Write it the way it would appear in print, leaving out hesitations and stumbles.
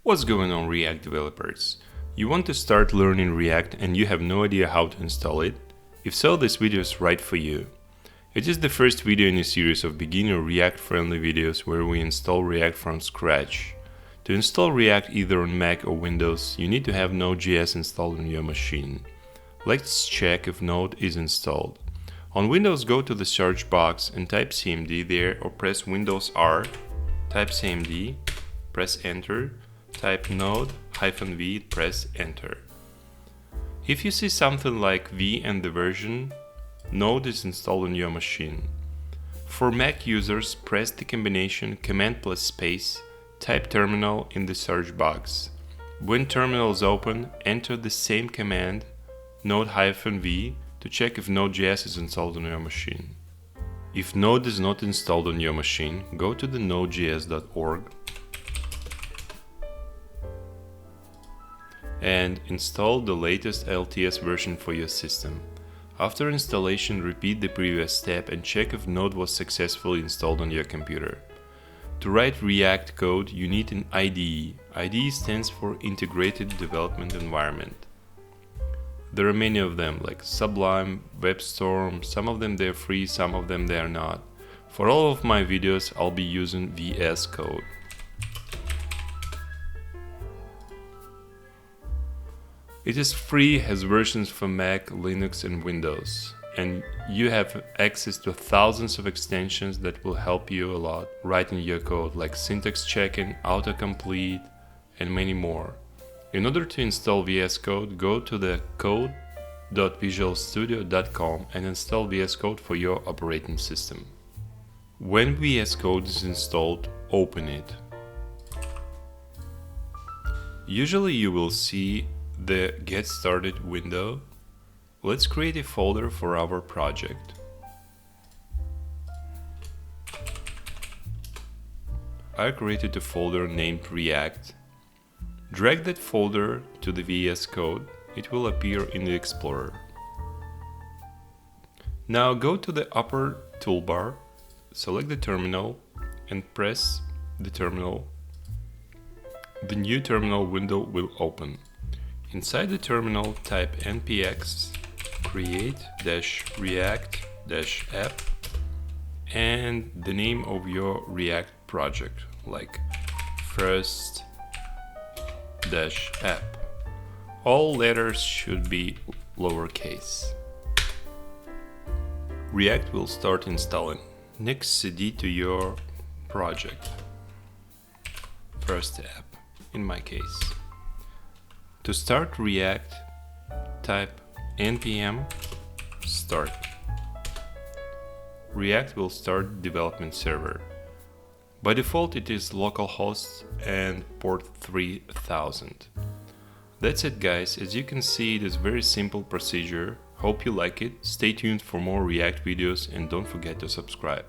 What's going on, React developers? You want to start learning React and you have no idea how to install it? If so, this video is right for you. It is the first video in a series of beginner React-friendly videos where we install React from scratch. To install React either on Mac or Windows, you need to have Node.js installed on your machine. Let's check if Node is installed. On Windows, go to the search box and type cmd there, or press Windows R, type cmd, press enter, type node-v, press enter. If you see something like V and the version, Node is installed on your machine. For Mac users, press the combination Command plus space, type terminal in the search box. When terminal is open, enter the same command node-v to check if Node.js is installed on your machine. If Node is not installed on your machine, go to the nodejs.org and install the latest LTS version for your system. After installation, repeat the previous step and check if Node was successfully installed on your computer. To write React code, you need an IDE. IDE stands for Integrated Development Environment. There are many of them, like Sublime, WebStorm. Some of them they're free, some of them they are not. For all of my videos, I'll be using VS Code. It is free, has versions for Mac, Linux and Windows, and you have access to thousands of extensions that will help you a lot writing your code, like syntax checking, autocomplete and many more. In order to install VS Code, go to the code.visualstudio.com and install VS Code for your operating system. When VS Code is installed, open it. Usually you will see the Get Started window. Let's create a folder for our project. I created a folder named React. Drag that folder to the VS Code. It will appear in the Explorer. Now go to the upper toolbar, select the terminal and press the terminal. The new terminal window will open. Inside the terminal, type npx create-react-app and the name of your React project, like first-app. All letters should be lowercase. React will start installing. Next, cd to your project, first app in my case. To start React, type npm start. React will start development server. By default, it is localhost and port 3000. That's it, guys. As you can see, it is a very simple procedure. Hope you like it. Stay tuned for more React videos and don't forget to subscribe.